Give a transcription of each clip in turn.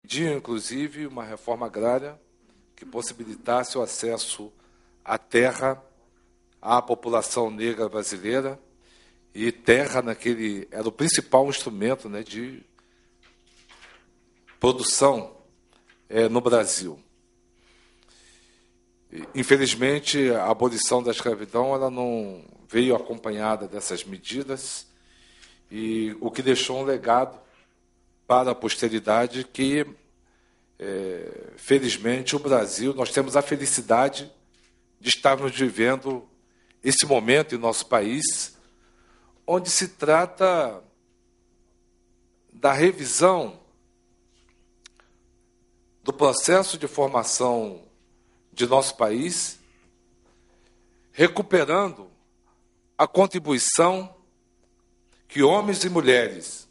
pediam, inclusive, uma reforma agrária que possibilitasse o acesso à terra à população negra brasileira, e terra era o principal instrumento, né, de produção no Brasil. Infelizmente, a abolição da escravidão ela não veio acompanhada dessas medidas, e o que deixou um legado para a posteridade que, felizmente, o Brasil, nós temos a felicidade de estarmos vivendo esse momento em nosso país, onde se trata da revisão do processo de formação de nosso país, recuperando a contribuição que homens e mulheres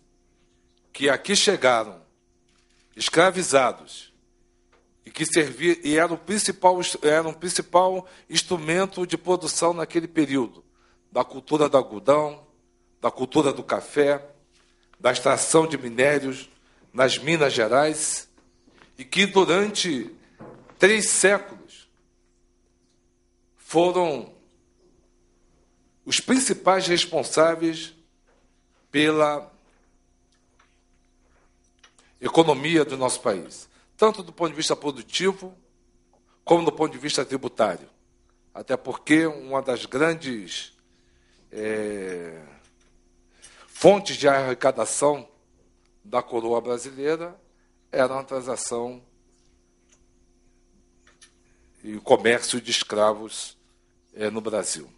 que aqui chegaram escravizados e que era um principal instrumento de produção naquele período, da cultura do algodão, da cultura do café, da extração de minérios nas Minas Gerais, e que durante 3 séculos foram os principais responsáveis pela economia do nosso país, tanto do ponto de vista produtivo, como do ponto de vista tributário. Até porque uma das grandes fontes de arrecadação da coroa brasileira era a transação e o comércio de escravos no Brasil.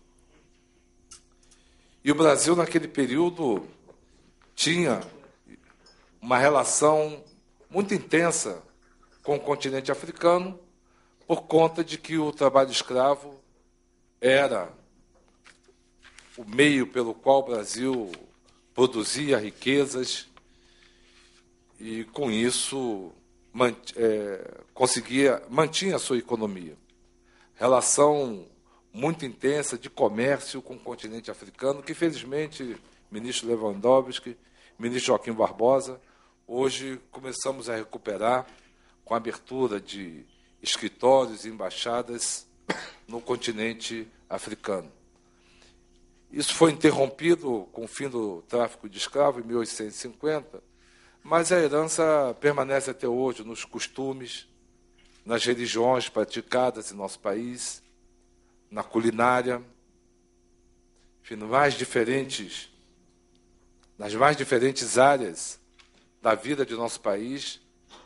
E o Brasil, naquele período, tinha uma relação muito intensa com o continente africano, por conta de que o trabalho escravo era o meio pelo qual o Brasil produzia riquezas e, com isso, mantinha a sua economia. Relação muito intensa de comércio com o continente africano, que, felizmente, ministro Lewandowski, ministro Joaquim Barbosa, hoje começamos a recuperar com a abertura de escritórios e embaixadas no continente africano. Isso foi interrompido com o fim do tráfico de escravos em 1850, mas a herança permanece até hoje nos costumes, nas religiões praticadas em nosso país, na culinária, enfim, nas mais diferentes áreas da vida de nosso país,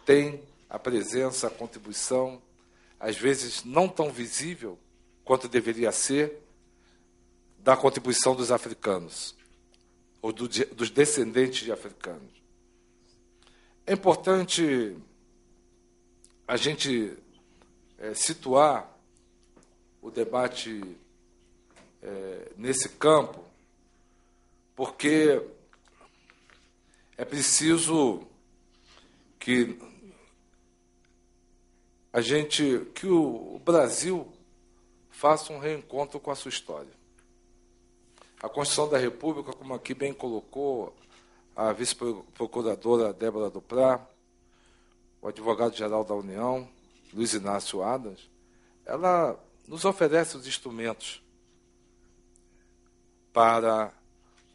tem a presença, a contribuição, às vezes não tão visível quanto deveria ser, da contribuição dos africanos, ou dos descendentes de africanos. É importante a gente situar o debate nesse campo, porque é preciso que o Brasil faça um reencontro com a sua história. A Constituição da República, como aqui bem colocou a vice-procuradora Débora Duprá, o advogado-geral da União, Luiz Inácio Adams, ela nos oferece os instrumentos para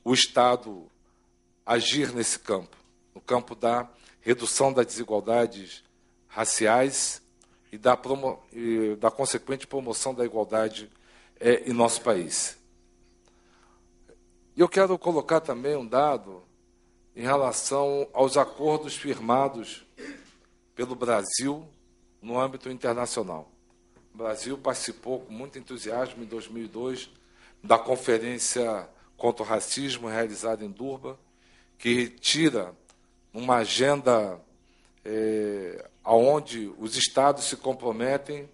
o Estado agir nesse campo, no campo da redução das desigualdades raciais e da consequente promoção da igualdade em nosso país. E eu quero colocar também um dado em relação aos acordos firmados pelo Brasil no âmbito internacional. O Brasil participou com muito entusiasmo, em 2002, da Conferência contra o Racismo, realizada em Durban, que tira uma agenda onde os Estados se comprometem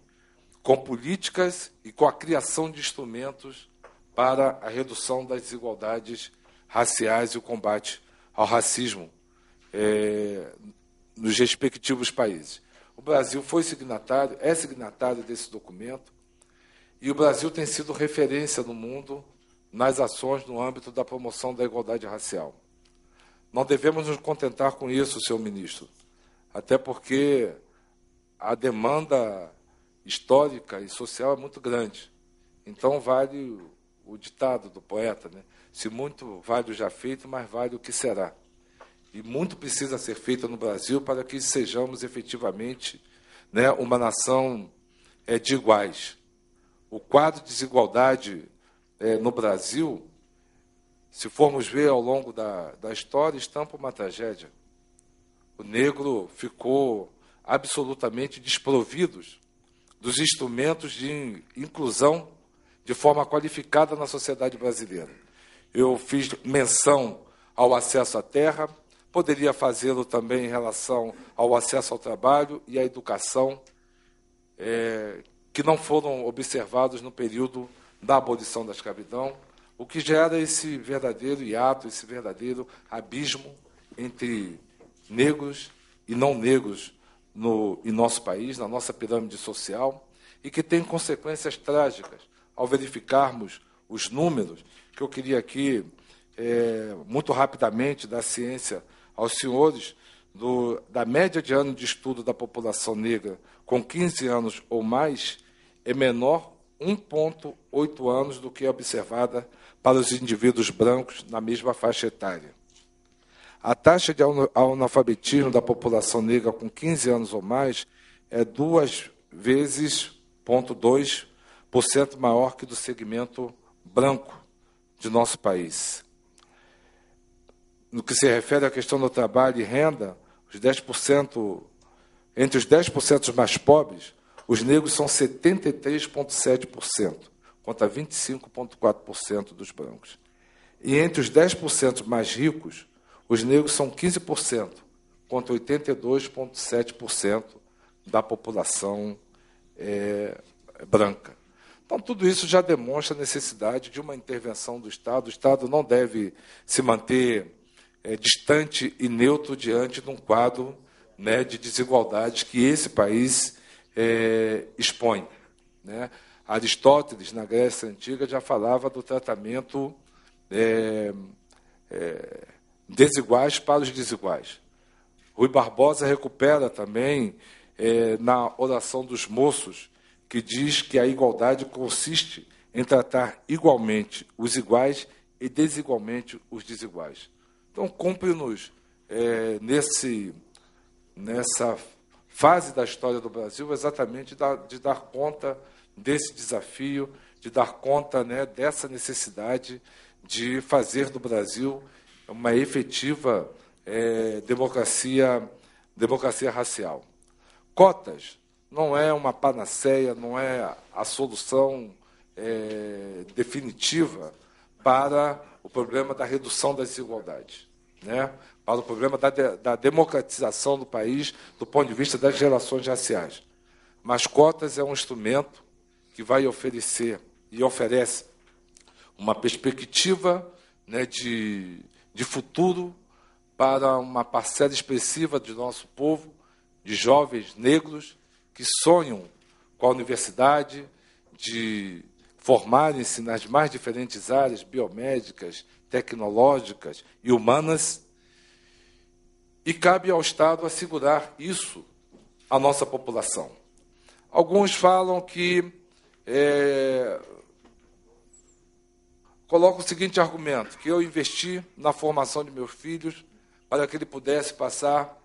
com políticas e com a criação de instrumentos para a redução das desigualdades raciais e o combate ao racismo nos respectivos países. O Brasil é signatário desse documento, e o Brasil tem sido referência no mundo nas ações no âmbito da promoção da igualdade racial. Não devemos nos contentar com isso, senhor ministro. até porque a demanda histórica e social é muito grande. Então, vale o ditado do poeta, né? Se muito vale o já feito, mais vale o que será. E muito precisa ser feito no Brasil para que sejamos efetivamente, né, uma nação de iguais. O quadro de desigualdade no Brasil, se formos ver ao longo da história, estampa uma tragédia. O negro ficou absolutamente desprovido dos instrumentos de inclusão de forma qualificada na sociedade brasileira. Eu fiz menção ao acesso à terra, poderia fazê-lo também em relação ao acesso ao trabalho e à educação, que não foram observados no período da abolição da escravidão, o que gera esse verdadeiro hiato, esse verdadeiro abismo entre negros e não negros em nosso país, na nossa pirâmide social, e que tem consequências trágicas ao verificarmos os números, que eu queria aqui, muito rapidamente, dar ciência aos senhores da média de ano de estudo da população negra com 15 anos ou mais é menor 1,8 anos do que é observada para os indivíduos brancos na mesma faixa etária. A taxa de analfabetismo da população negra com 15 anos ou mais é 2 vezes 0,2% maior que do segmento branco de nosso país. No que se refere à questão do trabalho e renda, entre os 10% mais pobres, os negros são 73,7%, contra 25,4% dos brancos. E entre os 10% mais ricos, os negros são 15%, contra 82,7% da população branca. Então, tudo isso já demonstra a necessidade de uma intervenção do Estado. O Estado não deve se manter distante e neutro diante de um quadro, né, de desigualdades que esse país expõe. Né? Aristóteles, na Grécia Antiga, já falava do tratamento desiguais para os desiguais. Rui Barbosa recupera também, na oração dos moços, que diz que a igualdade consiste em tratar igualmente os iguais e desigualmente os desiguais. Então, cumpre-nos, nessa fase da história do Brasil, exatamente de dar conta desse desafio, de dar conta, né, dessa necessidade de fazer do Brasil uma efetiva democracia racial. Cotas não é uma panaceia, não é a solução definitiva para o problema da redução das desigualdades, né? Para o problema da democratização do país do ponto de vista das relações raciais. Mas cotas é um instrumento que vai oferecer e oferece uma perspectiva, né, de futuro para uma parcela expressiva de nosso povo, de jovens negros que sonham com a universidade, de formarem-se nas mais diferentes áreas biomédicas, tecnológicas e humanas, e cabe ao Estado assegurar isso à nossa população. Alguns falam que colocam o seguinte argumento, que eu investi na formação de meus filhos para que ele pudesse passar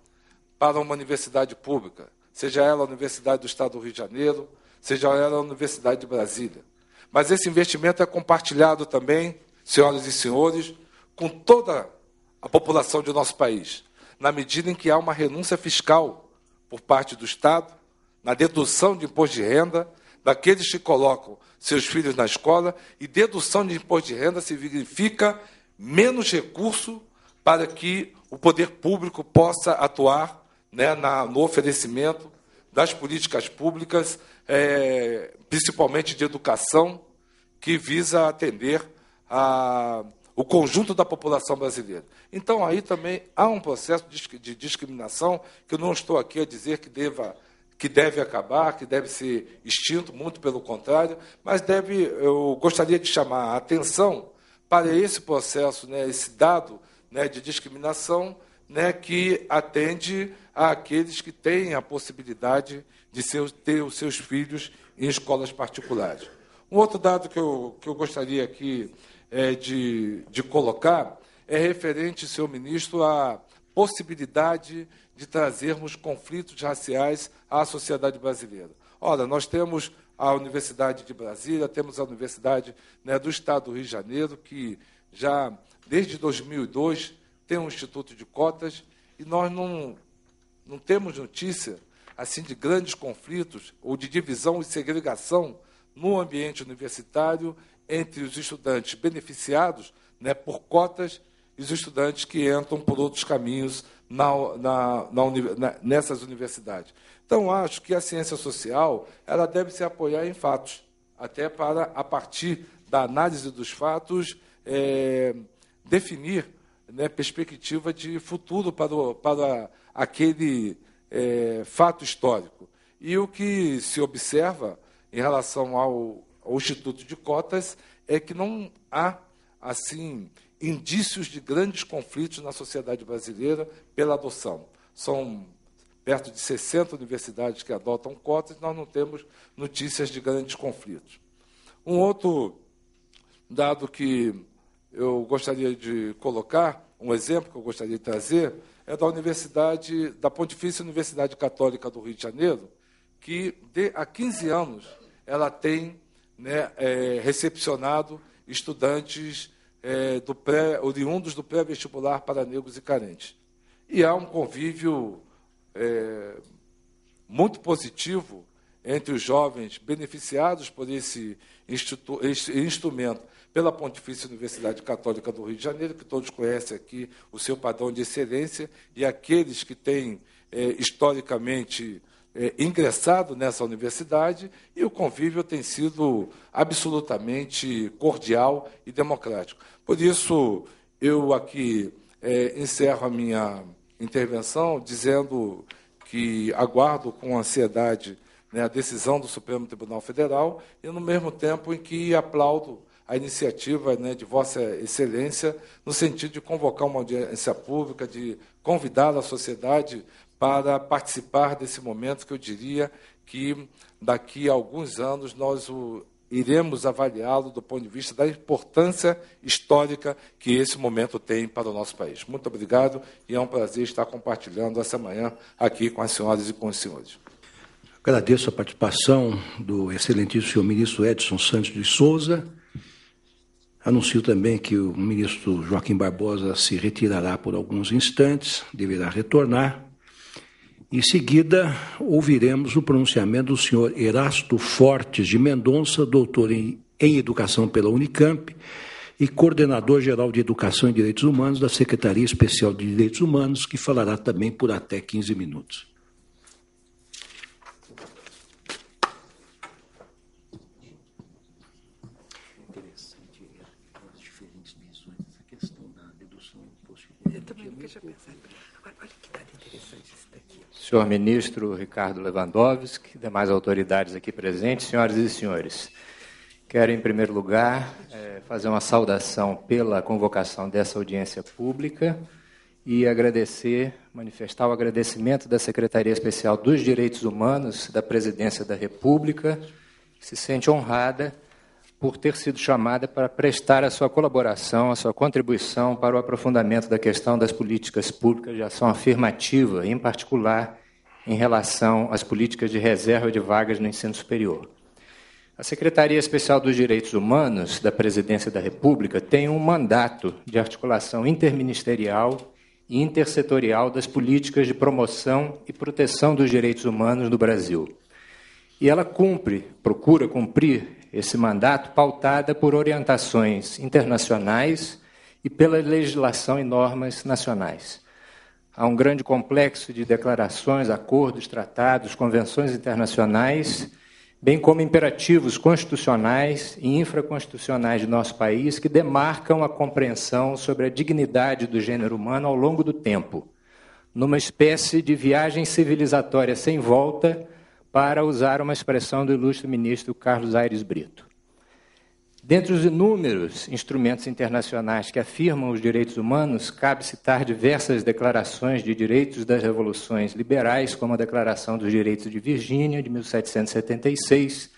para uma universidade pública, seja ela a Universidade do Estado do Rio de Janeiro, seja ela a Universidade de Brasília. Mas esse investimento é compartilhado também, senhoras e senhores, com toda a população de nosso país, na medida em que há uma renúncia fiscal por parte do Estado, na dedução de imposto de renda daqueles que colocam seus filhos na escola, e dedução de imposto de renda significa menos recurso para que o poder público possa atuar, né, no oferecimento das políticas públicas, principalmente de educação, que visa atender o conjunto da população brasileira. Então, aí também há um processo de discriminação, que eu não estou aqui a dizer que deve acabar, que deve ser extinto, muito pelo contrário, mas eu gostaria de chamar a atenção para esse processo, né, esse dado, né, de discriminação, né, que atende àqueles que têm a possibilidade de ter os seus filhos em escolas particulares. Um outro dado que eu gostaria aqui de colocar é referente, senhor ministro, à possibilidade de trazermos conflitos raciais à sociedade brasileira. Ora, nós temos a Universidade de Brasília, temos a Universidade, né, do Estado do Rio de Janeiro, que já, desde 2002, tem um instituto de cotas, e nós não temos notícia assim, de grandes conflitos ou de divisão e segregação no ambiente universitário entre os estudantes beneficiados, né, por cotas e os estudantes que entram por outros caminhos nessas universidades. Então, acho que a ciência social ela deve se apoiar em fatos, até para, a partir da análise dos fatos, definir, né, perspectiva de futuro para aquele fato histórico. E o que se observa em relação ao Instituto de Cotas é que não há, assim, indícios de grandes conflitos na sociedade brasileira pela adoção. São perto de 60 universidades que adotam cotas e nós não temos notícias de grandes conflitos. Um outro dado que eu gostaria de colocar, um exemplo que eu gostaria de trazer, é da Pontifícia Universidade Católica do Rio de Janeiro, que há 15 anos ela tem, né, recepcionado estudantes oriundos do pré-vestibular para negros e carentes. E há um convívio muito positivo entre os jovens beneficiados por esse instrumento pela Pontifícia Universidade Católica do Rio de Janeiro, que todos conhecem aqui o seu padrão de excelência, e aqueles que têm historicamente ingressado nessa universidade, e o convívio tem sido absolutamente cordial e democrático. Por isso, eu aqui encerro a minha intervenção dizendo que aguardo com ansiedade, né, a decisão do Supremo Tribunal Federal e, no mesmo tempo, em que aplaudo a iniciativa, né, de Vossa Excelência no sentido de convocar uma audiência pública, de convidar a sociedade para participar desse momento que eu diria que, daqui a alguns anos, nós iremos avaliá-lo do ponto de vista da importância histórica que esse momento tem para o nosso país. Muito obrigado e é um prazer estar compartilhando essa manhã aqui com as senhoras e com os senhores. Agradeço a participação do excelentíssimo senhor ministro Edson Santos de Souza. Anuncio também que o ministro Joaquim Barbosa se retirará por alguns instantes, deverá retornar. Em seguida, ouviremos o pronunciamento do senhor Erasto Fortes de Mendonça, doutor em Educação pela Unicamp e coordenador-geral de Educação e Direitos Humanos da Secretaria Especial de Direitos Humanos, que falará também por até 15 minutos. Interessante as diferentes visões dessa questão da dedução do imposto. Eu também deixa eu pensar. Agora, olha que dado interessante isso daqui. Senhor ministro Ricardo Lewandowski, demais autoridades aqui presentes, senhoras e senhores, quero, em primeiro lugar, fazer uma saudação pela convocação dessa audiência pública e manifestar o agradecimento da Secretaria Especial dos Direitos Humanos da Presidência da República, que se sente honrada por ter sido chamada para prestar a sua colaboração, a sua contribuição para o aprofundamento da questão das políticas públicas de ação afirmativa, em particular em relação às políticas de reserva de vagas no ensino superior. A Secretaria Especial dos Direitos Humanos da Presidência da República tem um mandato de articulação interministerial e intersetorial das políticas de promoção e proteção dos direitos humanos no Brasil. E ela procura cumprir esse mandato pautada por orientações internacionais e pela legislação e normas nacionais. Há um grande complexo de declarações, acordos, tratados, convenções internacionais, bem como imperativos constitucionais e infraconstitucionais de nosso país que demarcam a compreensão sobre a dignidade do gênero humano ao longo do tempo, numa espécie de viagem civilizatória sem volta, para usar uma expressão do ilustre ministro Carlos Aires Brito. Dentre os inúmeros instrumentos internacionais que afirmam os direitos humanos, cabe citar diversas declarações de direitos das revoluções liberais, como a Declaração dos Direitos de Virgínia, de 1776,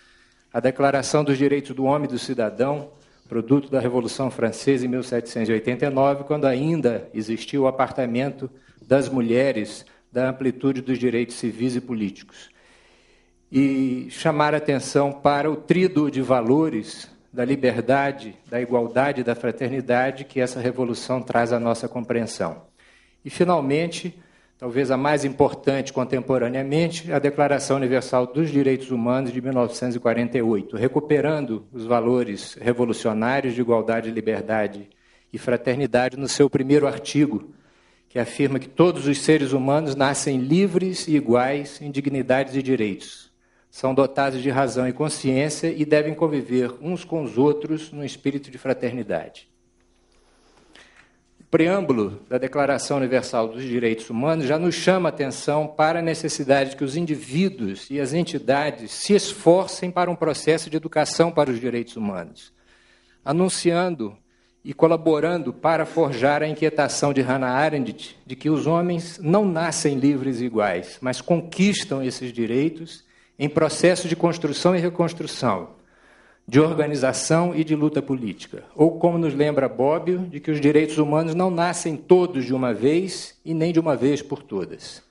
a Declaração dos Direitos do Homem e do Cidadão, produto da Revolução Francesa em 1789, quando ainda existia o apartamento das mulheres da amplitude dos direitos civis e políticos. E chamar a atenção para o tríduo de valores da liberdade, da igualdade e da fraternidade que essa revolução traz à nossa compreensão. E, finalmente, talvez a mais importante contemporaneamente, a Declaração Universal dos Direitos Humanos de 1948, recuperando os valores revolucionários de igualdade, liberdade e fraternidade no seu primeiro artigo, que afirma que todos os seres humanos nascem livres e iguais em dignidades e direitos. São dotados de razão e consciência e devem conviver uns com os outros no espírito de fraternidade. O preâmbulo da Declaração Universal dos Direitos Humanos já nos chama a atenção para a necessidade de que os indivíduos e as entidades se esforcem para um processo de educação para os direitos humanos, anunciando e colaborando para forjar a inquietação de Hannah Arendt de que os homens não nascem livres e iguais, mas conquistam esses direitos em processo de construção e reconstrução, de organização e de luta política. Ou, como nos lembra Bobbio, de que os direitos humanos não nascem todos de uma vez e nem de uma vez por todas.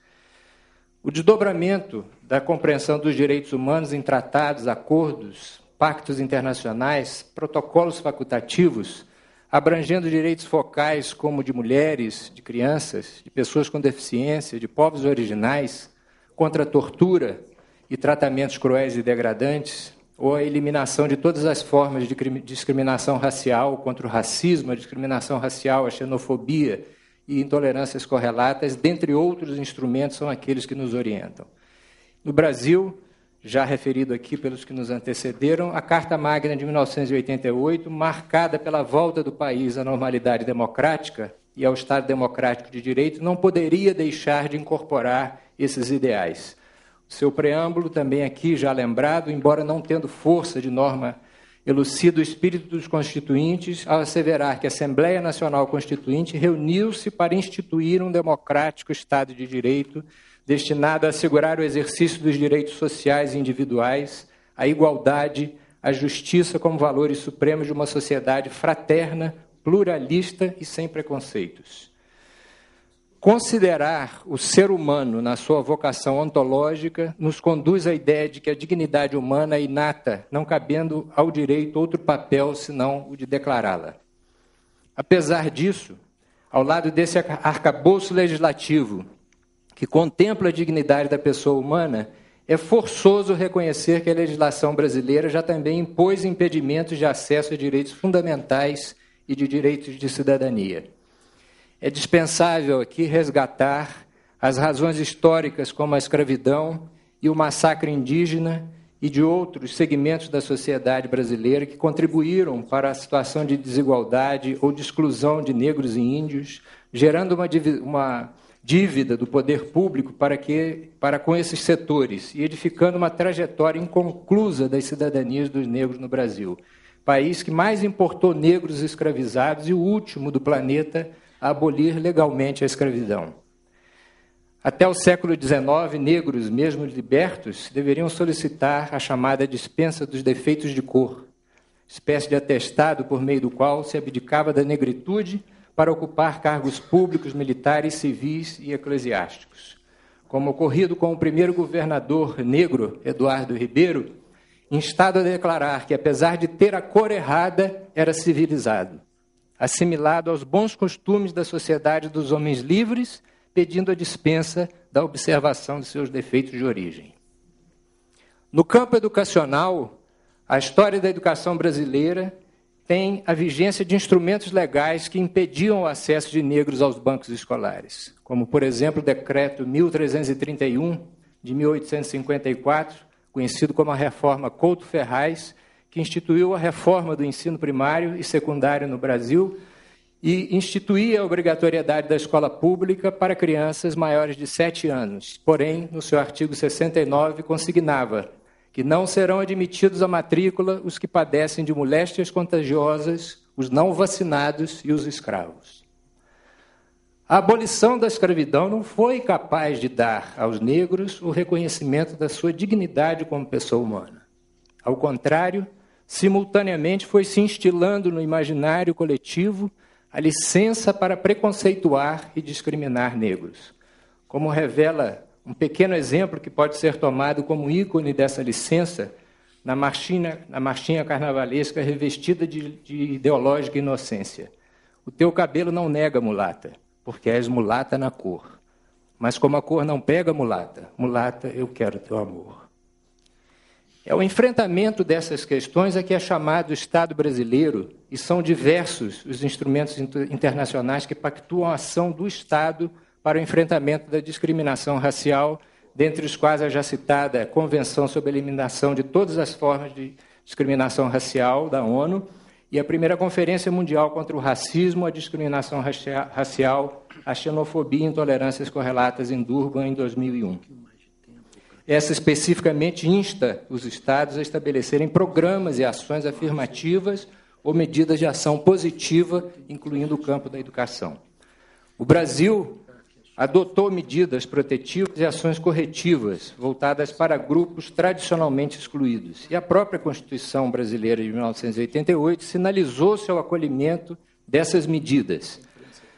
O desdobramento da compreensão dos direitos humanos em tratados, acordos, pactos internacionais, protocolos facultativos, abrangendo direitos focais como de mulheres, de crianças, de pessoas com deficiência, de povos originais, contra a tortura e tratamentos cruéis e degradantes, ou a eliminação de todas as formas de discriminação racial, contra o racismo, a discriminação racial, a xenofobia e intolerâncias correlatas, dentre outros instrumentos, são aqueles que nos orientam. No Brasil, já referido aqui pelos que nos antecederam, a Carta Magna de 1988, marcada pela volta do país à normalidade democrática e ao Estado democrático de direito, não poderia deixar de incorporar esses ideais. Seu preâmbulo, também aqui já lembrado, embora não tendo força de norma, elucida o espírito dos constituintes ao asseverar que a Assembleia Nacional Constituinte reuniu-se para instituir um democrático Estado de Direito destinado a assegurar o exercício dos direitos sociais e individuais, a igualdade, a justiça como valores supremos de uma sociedade fraterna, pluralista e sem preconceitos. Considerar o ser humano na sua vocação ontológica nos conduz à ideia de que a dignidade humana é inata, não cabendo ao direito outro papel senão o de declará-la. Apesar disso, ao lado desse arcabouço legislativo que contempla a dignidade da pessoa humana, é forçoso reconhecer que a legislação brasileira já também impôs impedimentos de acesso a direitos fundamentais e de direitos de cidadania. É dispensável aqui resgatar as razões históricas como a escravidão e o massacre indígena e de outros segmentos da sociedade brasileira que contribuíram para a situação de desigualdade ou de exclusão de negros e índios, gerando uma dívida do poder público para com esses setores e edificando uma trajetória inconclusa das cidadanias dos negros no Brasil, país que mais importou negros escravizados e o último do planeta a abolir legalmente a escravidão. Até o século XIX, negros, mesmo libertos, deveriam solicitar a chamada dispensa dos defeitos de cor, espécie de atestado por meio do qual se abdicava da negritude para ocupar cargos públicos, militares, civis e eclesiásticos. Como ocorrido com o primeiro governador negro, Eduardo Ribeiro, instado a declarar que, apesar de ter a cor errada, era civilizado, assimilado aos bons costumes da sociedade dos homens livres, pedindo a dispensa da observação de seus defeitos de origem. No campo educacional, a história da educação brasileira tem a vigência de instrumentos legais que impediam o acesso de negros aos bancos escolares, como, por exemplo, o Decreto 1331, de 1854, conhecido como a Reforma Couto-Ferraz, que instituiu a reforma do ensino primário e secundário no Brasil e instituía a obrigatoriedade da escola pública para crianças maiores de 7 anos. Porém, no seu artigo 69, consignava que não serão admitidos à matrícula os que padecem de moléstias contagiosas, os não vacinados e os escravos. A abolição da escravidão não foi capaz de dar aos negros o reconhecimento da sua dignidade como pessoa humana. Ao contrário, simultaneamente foi se instilando no imaginário coletivo a licença para preconceituar e discriminar negros. Como revela um pequeno exemplo que pode ser tomado como ícone dessa licença, na marchinha carnavalesca revestida de ideológica inocência. O teu cabelo não nega, mulata, porque és mulata na cor. Mas como a cor não pega, mulata, mulata, eu quero teu amor. É o enfrentamento dessas questões a que é chamado o Estado brasileiro, e são diversos os instrumentos internacionais que pactuam a ação do Estado para o enfrentamento da discriminação racial, dentre os quais a já citada Convenção sobre a Eliminação de Todas as Formas de Discriminação Racial, da ONU, e a primeira Conferência Mundial contra o Racismo, a Discriminação Racial, a Xenofobia e Intolerâncias Correlatas em Durban, em 2001. Essa especificamente insta os Estados a estabelecerem programas e ações afirmativas ou medidas de ação positiva, incluindo o campo da educação. O Brasil adotou medidas protetivas e ações corretivas voltadas para grupos tradicionalmente excluídos. E a própria Constituição brasileira de 1988 sinalizou seu acolhimento dessas medidas.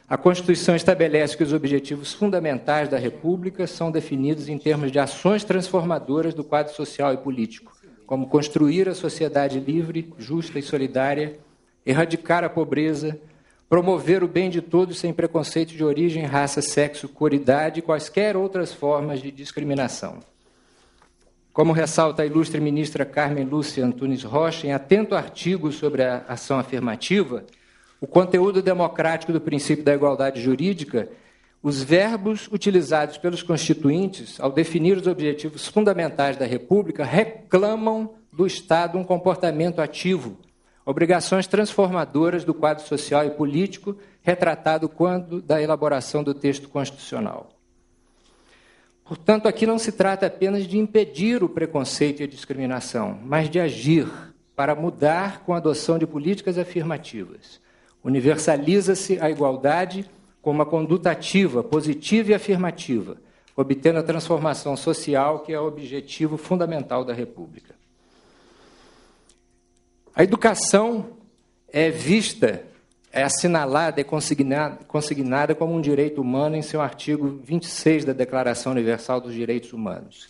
A Constituição estabelece que os objetivos fundamentais da República são definidos em termos de ações transformadoras do quadro social e político, como construir a sociedade livre, justa e solidária, erradicar a pobreza, promover o bem de todos sem preconceito de origem, raça, sexo, cor, idade e quaisquer outras formas de discriminação. Como ressalta a ilustre ministra Carmen Lúcia Antunes Rocha, em atento artigo sobre a ação afirmativa, o conteúdo democrático do princípio da igualdade jurídica, os verbos utilizados pelos constituintes ao definir os objetivos fundamentais da República reclamam do Estado um comportamento ativo, obrigações transformadoras do quadro social e político retratado quando da elaboração do texto constitucional. Portanto, aqui não se trata apenas de impedir o preconceito e a discriminação, mas de agir para mudar com a adoção de políticas afirmativas. Universaliza-se a igualdade como uma conduta ativa, positiva e afirmativa, obtendo a transformação social que é o objetivo fundamental da República. A educação é vista, é assinalada, é consignada como um direito humano em seu artigo 26 da Declaração Universal dos Direitos Humanos.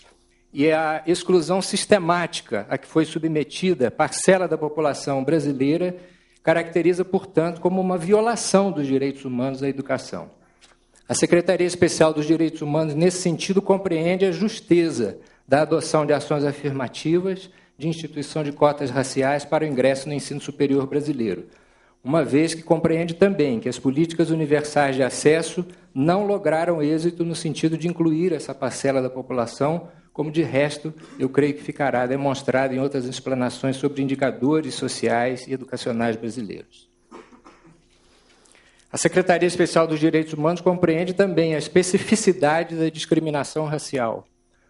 E a exclusão sistemática a que foi submetida parcela da população brasileira caracteriza, portanto, como uma violação dos direitos humanos à educação. A Secretaria Especial dos Direitos Humanos, nesse sentido, compreende a justeza da adoção de ações afirmativas de instituição de cotas raciais para o ingresso no ensino superior brasileiro, uma vez que compreende também que as políticas universais de acesso não lograram êxito no sentido de incluir essa parcela da população, como de resto eu creio que ficará demonstrado em outras explanações sobre indicadores sociais e educacionais brasileiros. A Secretaria Especial dos Direitos Humanos compreende também a especificidade da discriminação racial,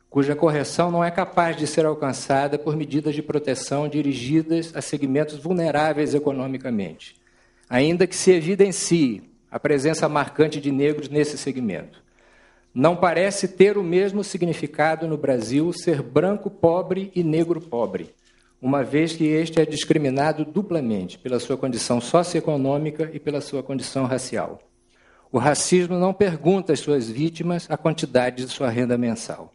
cuja correção não é capaz de ser alcançada por medidas de proteção dirigidas a segmentos vulneráveis economicamente, ainda que se evidencie a presença marcante de negros nesse segmento. Não parece ter o mesmo significado no Brasil ser branco pobre e negro pobre, uma vez que este é discriminado duplamente pela sua condição socioeconômica e pela sua condição racial. O racismo não pergunta às suas vítimas a quantidade de sua renda mensal.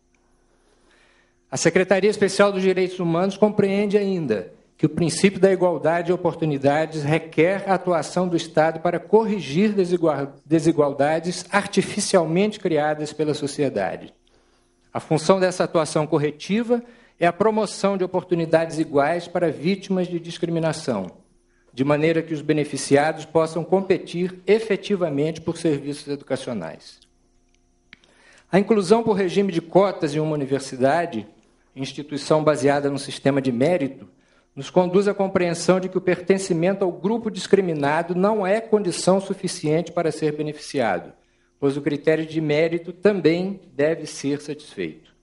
A Secretaria Especial dos Direitos Humanos compreende ainda que o princípio da igualdade de oportunidades requer a atuação do Estado para corrigir desigualdades artificialmente criadas pela sociedade. A função dessa atuação corretiva é a promoção de oportunidades iguais para vítimas de discriminação, de maneira que os beneficiados possam competir efetivamente por serviços educacionais. A inclusão por regime de cotas em uma universidade, instituição baseada no sistema de mérito, nos conduz à compreensão de que o pertencimento ao grupo discriminado não é condição suficiente para ser beneficiado, pois o critério de mérito também deve ser satisfeito.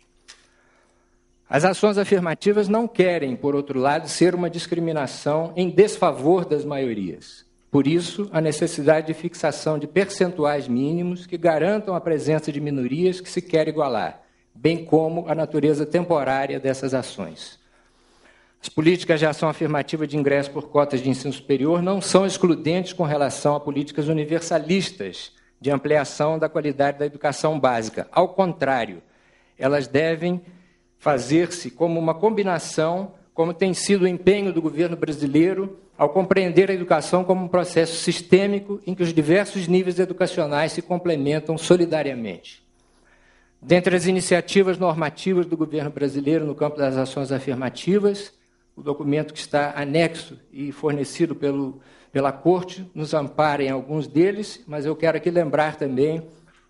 As ações afirmativas não querem, por outro lado, ser uma discriminação em desfavor das maiorias. Por isso, a necessidade de fixação de percentuais mínimos que garantam a presença de minorias que se quer igualar, bem como a natureza temporária dessas ações. As políticas de ação afirmativa de ingresso por cotas de ensino superior não são excludentes com relação a políticas universalistas de ampliação da qualidade da educação básica. Ao contrário, elas devem fazer-se como uma combinação, como tem sido o empenho do governo brasileiro ao compreender a educação como um processo sistêmico em que os diversos níveis educacionais se complementam solidariamente. Dentre as iniciativas normativas do governo brasileiro no campo das ações afirmativas, o documento que está anexo e fornecido pela Corte nos ampara em alguns deles, mas eu quero aqui lembrar também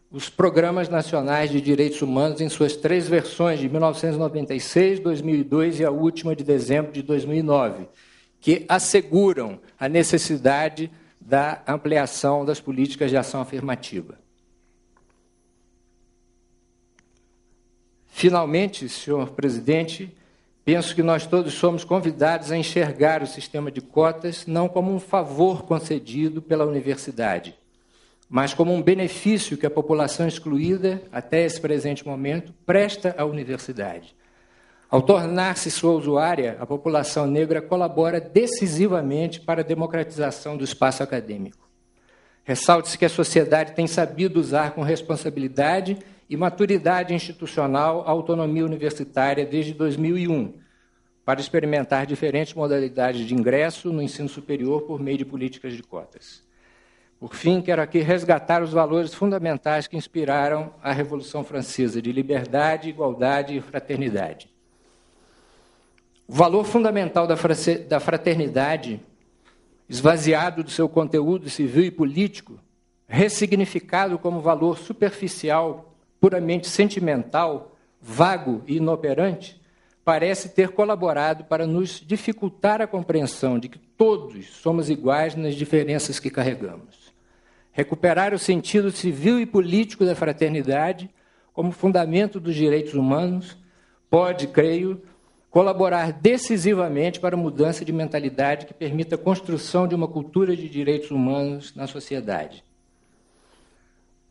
os Programas Nacionais de Direitos Humanos em suas 3 versões, de 1996, 2002 e a última de dezembro de 2009, que asseguram a necessidade da ampliação das políticas de ação afirmativa. Finalmente, senhor presidente, penso que nós todos somos convidados a enxergar o sistema de cotas não como um favor concedido pela universidade, mas como um benefício que a população excluída, até esse presente momento, presta à universidade. Ao tornar-se sua usuária, a população negra colabora decisivamente para a democratização do espaço acadêmico. Ressalte-se que a sociedade tem sabido usar com responsabilidade e maturidade institucional a autonomia universitária desde 2001, para experimentar diferentes modalidades de ingresso no ensino superior por meio de políticas de cotas. Por fim, quero aqui resgatar os valores fundamentais que inspiraram a Revolução Francesa, de liberdade, igualdade e fraternidade. O valor fundamental da fraternidade, esvaziado do seu conteúdo civil e político, ressignificado como valor superficial, puramente sentimental, vago e inoperante, parece ter colaborado para nos dificultar a compreensão de que todos somos iguais nas diferenças que carregamos. Recuperar o sentido civil e político da fraternidade como fundamento dos direitos humanos pode, creio, colaborar decisivamente para a mudança de mentalidade que permita a construção de uma cultura de direitos humanos na sociedade.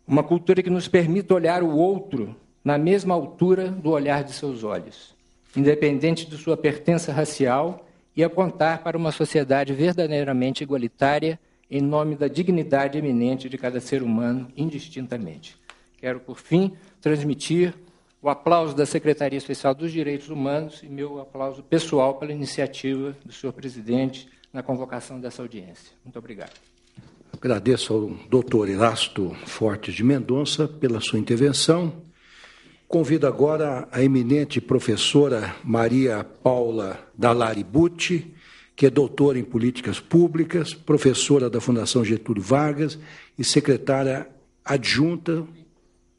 Uma cultura que nos permita olhar o outro na mesma altura do olhar de seus olhos, independente de sua pertença racial, e apontar para uma sociedade verdadeiramente igualitária em nome da dignidade eminente de cada ser humano, indistintamente. Quero, por fim, transmitir o aplauso da Secretaria Especial dos Direitos Humanos e meu aplauso pessoal pela iniciativa do senhor presidente na convocação dessa audiência. Muito obrigado. Agradeço ao doutor Erasto Fortes de Mendonça pela sua intervenção. Convido agora a eminente professora Maria Paula Dallari Butti, que é doutora em Políticas Públicas, professora da Fundação Getúlio Vargas e secretária adjunta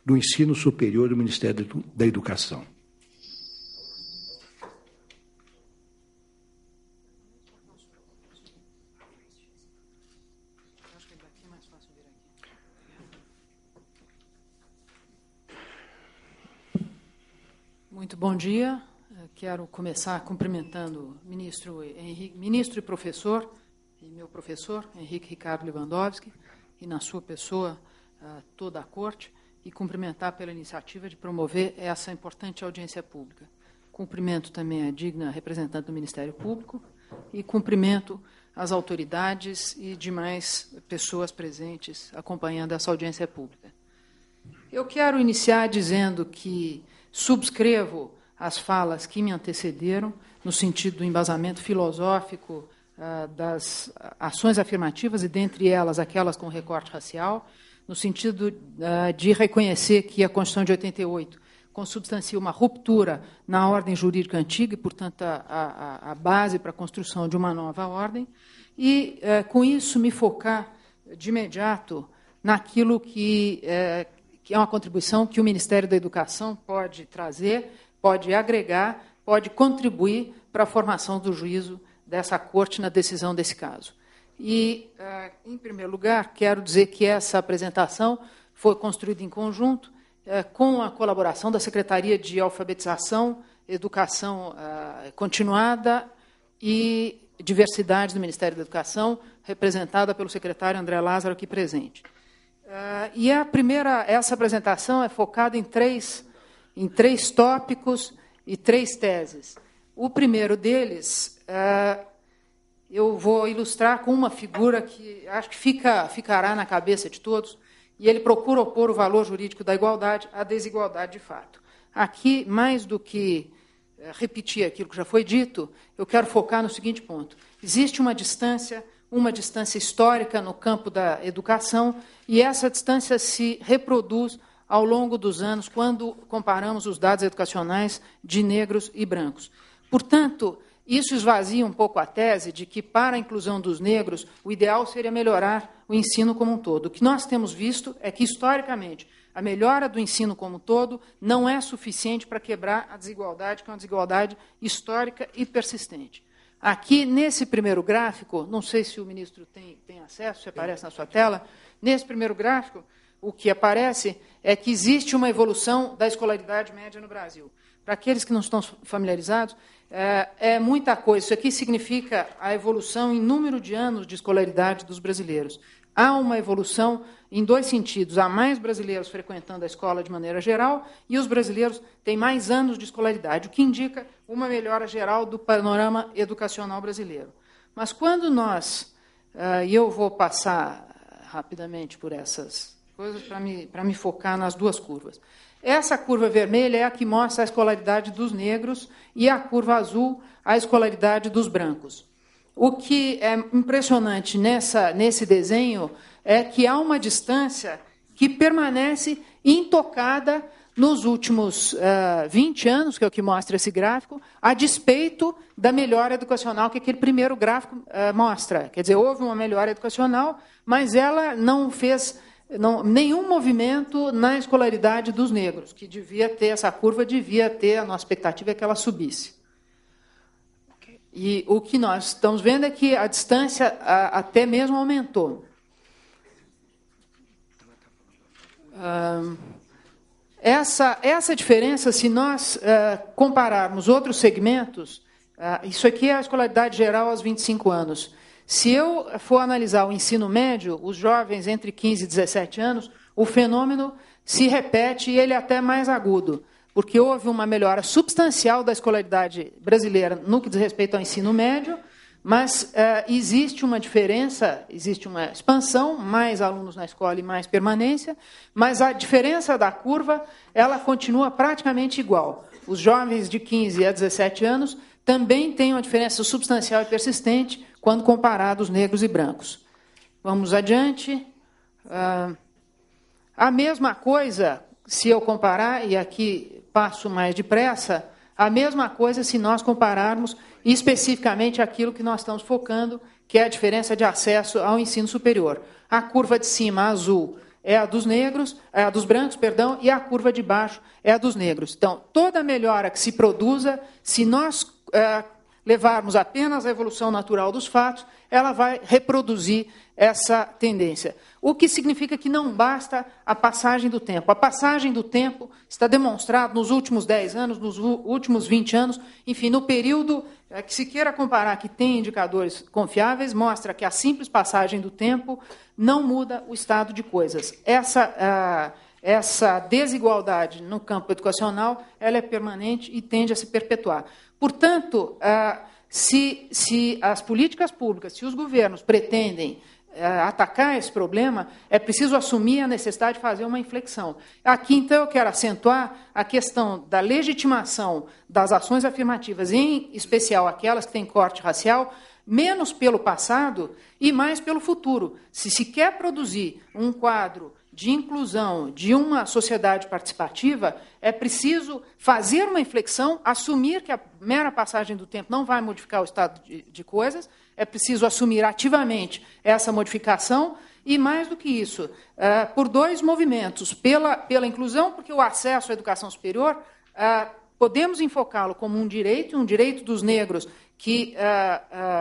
do Ensino Superior do Ministério da Educação. Muito bom dia. Quero começar cumprimentando o ministro e professor, e meu professor, Henrique Ricardo Lewandowski, e na sua pessoa toda a Corte, e cumprimentar pela iniciativa de promover essa importante audiência pública. Cumprimento também a digna representante do Ministério Público e cumprimento as autoridades e demais pessoas presentes acompanhando essa audiência pública. Eu quero iniciar dizendo que subscrevo as falas que me antecederam, no sentido do embasamento filosófico das ações afirmativas, e dentre elas aquelas com recorte racial, no sentido de reconhecer que a Constituição de 88 consubstancia uma ruptura na ordem jurídica antiga e, portanto, a base para a construção de uma nova ordem, e, com isso, me focar de imediato naquilo que é uma contribuição que o Ministério da Educação pode trazer, pode agregar, pode contribuir para a formação do juízo dessa Corte na decisão desse caso. E, em primeiro lugar, quero dizer que essa apresentação foi construída em conjunto com a colaboração da Secretaria de Alfabetização Educação Continuada e Diversidade do Ministério da Educação, representada pelo secretário André Lázaro, aqui presente. E essa apresentação é focada em três tópicos e 3 teses. O primeiro deles, eu vou ilustrar com uma figura que acho que ficará na cabeça de todos, e ele procura opor o valor jurídico da igualdade à desigualdade de fato. Aqui, mais do que repetir aquilo que já foi dito, eu quero focar no seguinte ponto. Existe uma distância histórica no campo da educação, e essa distância se reproduz ao longo dos anos, quando comparamos os dados educacionais de negros e brancos. Portanto, isso esvazia um pouco a tese de que, para a inclusão dos negros, o ideal seria melhorar o ensino como um todo. O que nós temos visto é que, historicamente, a melhora do ensino como um todo não é suficiente para quebrar a desigualdade, que é uma desigualdade histórica e persistente. Aqui, nesse primeiro gráfico, não sei se o ministro tem acesso, se aparece na sua tela, nesse primeiro gráfico, o que aparece é que existe uma evolução da escolaridade média no Brasil. Para aqueles que não estão familiarizados, é muita coisa. Isso aqui significa a evolução em número de anos de escolaridade dos brasileiros. Há uma evolução em 2 sentidos. Há mais brasileiros frequentando a escola de maneira geral e os brasileiros têm mais anos de escolaridade, o que indica uma melhora geral do panorama educacional brasileiro. Mas quando nós... E eu vou passar rapidamente por essas coisas para me focar nas 2 curvas. Essa curva vermelha é a que mostra a escolaridade dos negros e a curva azul a escolaridade dos brancos. O que é impressionante nesse desenho é que há uma distância que permanece intocada nos últimos 20 anos, que é o que mostra esse gráfico, a despeito da melhora educacional que aquele primeiro gráfico mostra. Quer dizer, houve uma melhora educacional, mas ela não fez nenhum movimento na escolaridade dos negros, que devia ter, essa curva devia ter, a nossa expectativa é que ela subisse. E o que nós estamos vendo é que a distância até mesmo aumentou. Essa diferença, se nós compararmos outros segmentos, isso aqui é a escolaridade geral aos 25 anos. Se eu for analisar o ensino médio, os jovens entre 15 e 17 anos, o fenômeno se repete e ele é até mais agudo, porque houve uma melhora substancial da escolaridade brasileira no que diz respeito ao ensino médio, mas existe uma diferença, existe uma expansão, mais alunos na escola e mais permanência, mas a diferença da curva ela continua praticamente igual. Os jovens de 15 a 17 anos também têm uma diferença substancial e persistente quando comparados negros e brancos. Vamos adiante. A mesma coisa, se eu comparar, e aqui passo mais depressa, a mesma coisa se nós compararmos especificamente aquilo que nós estamos focando, que é a diferença de acesso ao ensino superior. A curva de cima, azul, é a dos negros, é a dos brancos, perdão, e a curva de baixo é a dos negros. Então, toda melhora que se produza, se nós levarmos apenas a evolução natural dos fatos, ela vai reproduzir essa tendência. O que significa que não basta a passagem do tempo. A passagem do tempo está demonstrado nos últimos 10 anos, nos últimos 20 anos, enfim, no período que se queira comparar, que tem indicadores confiáveis, mostra que a simples passagem do tempo não muda o estado de coisas. Essa desigualdade no campo educacional ela é permanente e tende a se perpetuar. Portanto, se as políticas públicas, se os governos pretendem atacar esse problema, é preciso assumir a necessidade de fazer uma inflexão. Aqui, então, eu quero acentuar a questão da legitimação das ações afirmativas, em especial aquelas que têm corte racial, menos pelo passado e mais pelo futuro. Se se quer produzir um quadro de inclusão de uma sociedade participativa, é preciso fazer uma inflexão, assumir que a mera passagem do tempo não vai modificar o estado de coisas, é preciso assumir ativamente essa modificação e, mais do que isso, por 2 movimentos. Pela inclusão, porque o acesso à educação superior, podemos enfocá-lo como um direito dos negros que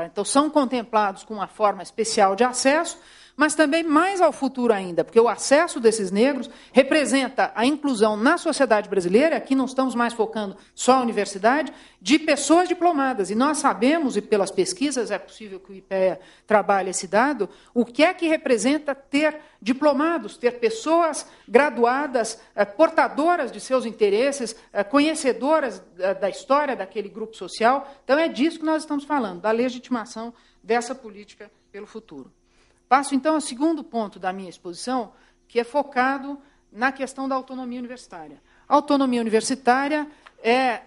então, são contemplados com uma forma especial de acesso, mas também mais ao futuro ainda, porque o acesso desses negros representa a inclusão na sociedade brasileira, aqui não estamos mais focando só a universidade, de pessoas diplomadas. E nós sabemos, e pelas pesquisas, é possível que o IPEA trabalhe esse dado, o que é que representa ter diplomados, ter pessoas graduadas, portadoras de seus interesses, conhecedoras da história daquele grupo social. Então, é disso que nós estamos falando, da legitimação dessa política pelo futuro. Passo, então, ao segundo ponto da minha exposição, que é focado na questão da autonomia universitária. A autonomia universitária é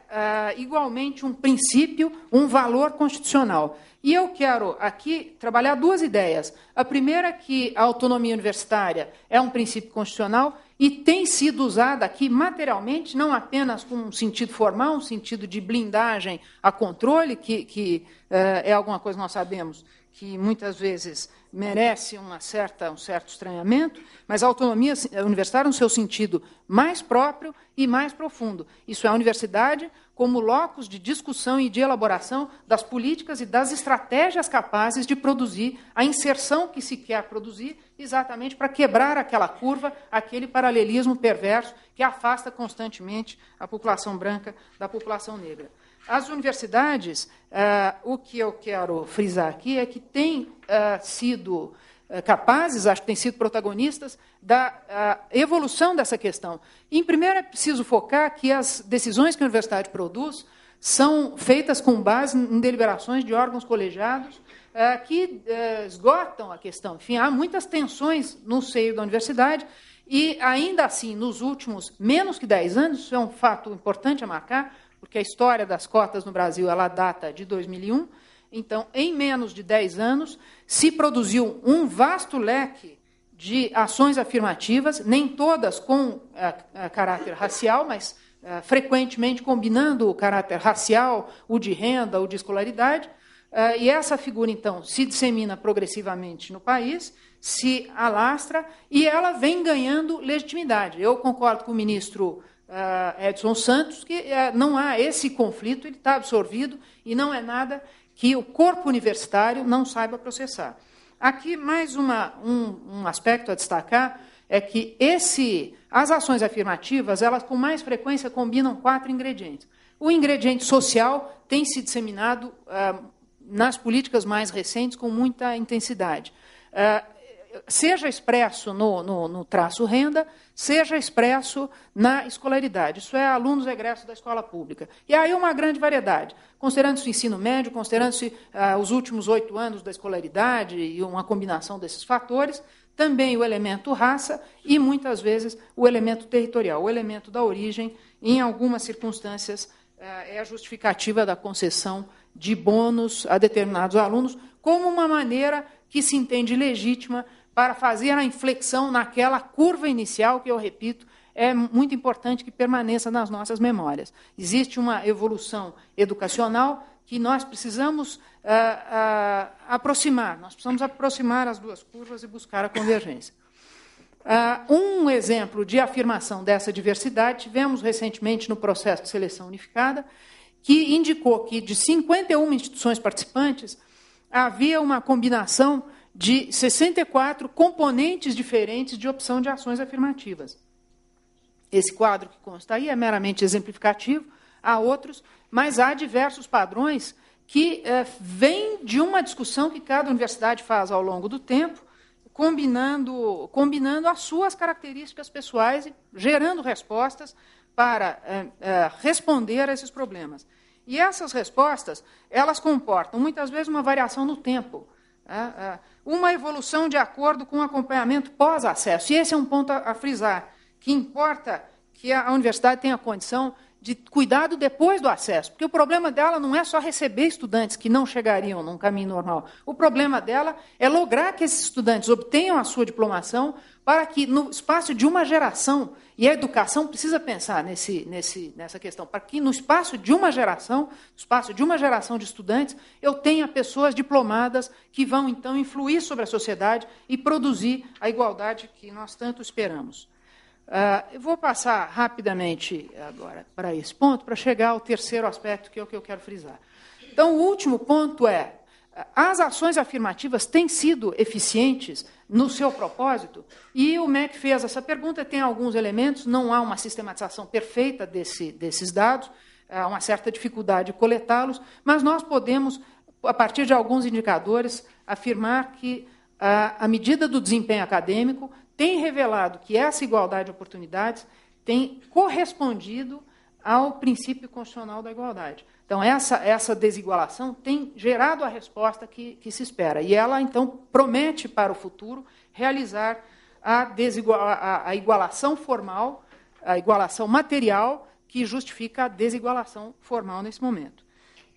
igualmente um princípio, um valor constitucional. E eu quero aqui trabalhar duas ideias. A primeira é que a autonomia universitária é um princípio constitucional e tem sido usada aqui materialmente, não apenas com um sentido formal, um sentido de blindagem a controle, que é alguma coisa que nós sabemos que muitas vezes merece um certo estranhamento, mas a autonomia universitária no seu sentido mais próprio e mais profundo. Isso é a universidade como locus de discussão e de elaboração das políticas e das estratégias capazes de produzir a inserção que se quer produzir, exatamente para quebrar aquela curva, aquele paralelismo perverso que afasta constantemente a população branca da população negra. As universidades, o que eu quero frisar aqui é que têm sido capazes, acho que têm sido protagonistas da evolução dessa questão. E, primeiro, é preciso focar que as decisões que a universidade produz são feitas com base em deliberações de órgãos colegiados que esgotam a questão. Enfim, há muitas tensões no seio da universidade e, ainda assim, nos últimos menos que 10 anos, isso é um fato importante a marcar, porque a história das cotas no Brasil ela data de 2001, então, em menos de 10 anos, se produziu um vasto leque de ações afirmativas, nem todas com caráter racial, mas frequentemente combinando o caráter racial, o de renda, o de escolaridade, e essa figura, então, se dissemina progressivamente no país, se alastra, e ela vem ganhando legitimidade. Eu concordo com o ministro Edson Santos, que não há esse conflito, ele está absorvido e não é nada que o corpo universitário não saiba processar. Aqui, mais um aspecto a destacar é que as ações afirmativas, elas com mais frequência combinam 4 ingredientes. O ingrediente social tem se disseminado nas políticas mais recentes com muita intensidade. Seja expresso no traço renda, seja expresso na escolaridade. Isso é, alunos egressos da escola pública. E aí uma grande variedade, considerando-se o ensino médio, considerando-se os últimos 8 anos da escolaridade e uma combinação desses fatores, também o elemento raça e, muitas vezes, o elemento territorial, o elemento da origem, em algumas circunstâncias, é a justificativa da concessão de bônus a determinados alunos, como uma maneira que se entende legítima para fazer a inflexão naquela curva inicial, que, eu repito, é muito importante que permaneça nas nossas memórias. Existe uma evolução educacional que nós precisamos aproximar. Nós precisamos aproximar as duas curvas e buscar a convergência. Um exemplo de afirmação dessa diversidade tivemos recentemente no processo de seleção unificada, que indicou que, de 51 instituições participantes, havia uma combinação de 64 componentes diferentes de opção de ações afirmativas. Esse quadro que consta aí é meramente exemplificativo, há outros, mas há diversos padrões que vêm de uma discussão que cada universidade faz ao longo do tempo, combinando as suas características pessoais e gerando respostas para responder a esses problemas. E essas respostas, elas comportam, muitas vezes, uma variação no tempo, uma evolução de acordo com o acompanhamento pós-acesso. E esse é um ponto a frisar, que importa que a universidade tenha condição de cuidado depois do acesso, porque o problema dela não é só receber estudantes que não chegariam num caminho normal. O problema dela é lograr que esses estudantes obtenham a sua diplomação para que, no espaço de uma geração, e a educação precisa pensar nessa questão, para que no espaço de uma geração de estudantes, eu tenha pessoas diplomadas que vão, então, influir sobre a sociedade e produzir a igualdade que nós tanto esperamos. Eu vou passar rapidamente agora para esse ponto, para chegar ao terceiro aspecto, que é o que eu quero frisar. Então, o último ponto é as ações afirmativas têm sido eficientes no seu propósito? E o MEC fez essa pergunta, tem alguns elementos, não há uma sistematização perfeita desses dados, há uma certa dificuldade de coletá-los, mas nós podemos, a partir de alguns indicadores, afirmar que a medida do desempenho acadêmico tem revelado que essa igualdade de oportunidades tem correspondido ao princípio constitucional da igualdade. Então, essa desigualação tem gerado a resposta que se espera. E ela, então, promete para o futuro realizar a igualação formal, a igualação material, que justifica a desigualação formal nesse momento.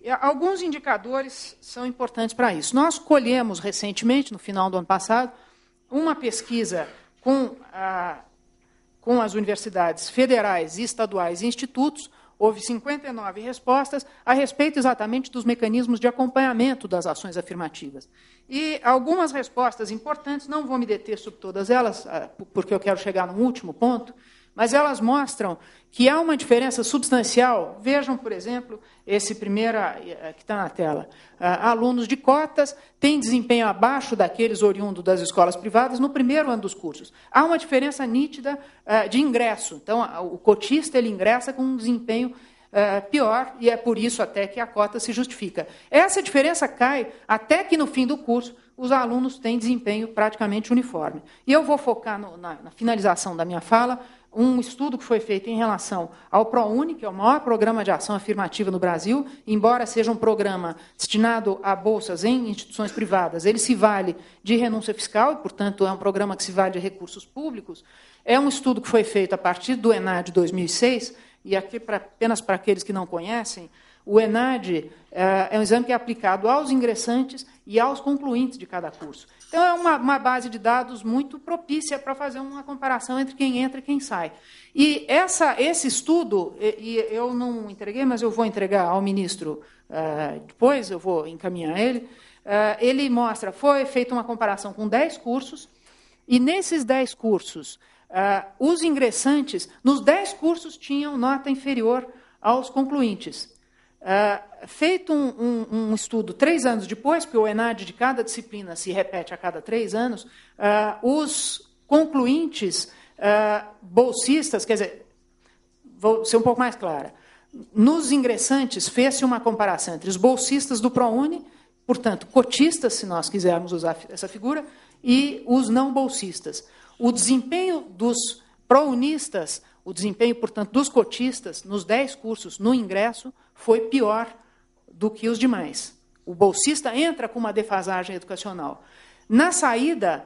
E alguns indicadores são importantes para isso. Nós colhemos recentemente, no final do ano passado, uma pesquisa com as universidades federais, estaduais e institutos. Houve 59 respostas a respeito exatamente dos mecanismos de acompanhamento das ações afirmativas. E algumas respostas importantes, não vou me deter sobre todas elas, porque eu quero chegar no último ponto, mas elas mostram que há uma diferença substancial. Vejam, por exemplo, esse primeiro que está na tela. Alunos de cotas têm desempenho abaixo daqueles oriundos das escolas privadas no primeiro ano dos cursos. Há uma diferença nítida de ingresso. Então, o cotista ele ingressa com um desempenho pior, e é por isso até que a cota se justifica. Essa diferença cai até que, no fim do curso, os alunos têm desempenho praticamente uniforme. E eu vou focar na finalização da minha fala um estudo que foi feito em relação ao ProUni, que é o maior programa de ação afirmativa no Brasil, embora seja um programa destinado a bolsas em instituições privadas, ele se vale de renúncia fiscal, e, portanto, é um programa que se vale de recursos públicos. É um estudo que foi feito a partir do ENAD 2006, e aqui, apenas para aqueles que não conhecem, o ENAD é um exame que é aplicado aos ingressantes e aos concluintes de cada curso. Então, é uma base de dados muito propícia para fazer uma comparação entre quem entra e quem sai. E esse estudo, e eu não entreguei, mas eu vou entregar ao ministro depois, eu vou encaminhar ele, ele mostra, foi feita uma comparação com 10 cursos, e nesses 10 cursos, os ingressantes, nos 10 cursos, tinham nota inferior aos concluintes. Feito um estudo 3 anos depois, porque o ENAD de cada disciplina se repete a cada 3 anos, os concluintes bolsistas, quer dizer, vou ser um pouco mais clara, nos ingressantes fez-se uma comparação entre os bolsistas do ProUni, portanto, cotistas, se nós quisermos usar essa figura, e os não bolsistas. O desempenho dos prounistas, o desempenho, portanto, dos cotistas, nos 10 cursos, no ingresso, foi pior do que os demais. O bolsista entra com uma defasagem educacional. Na saída,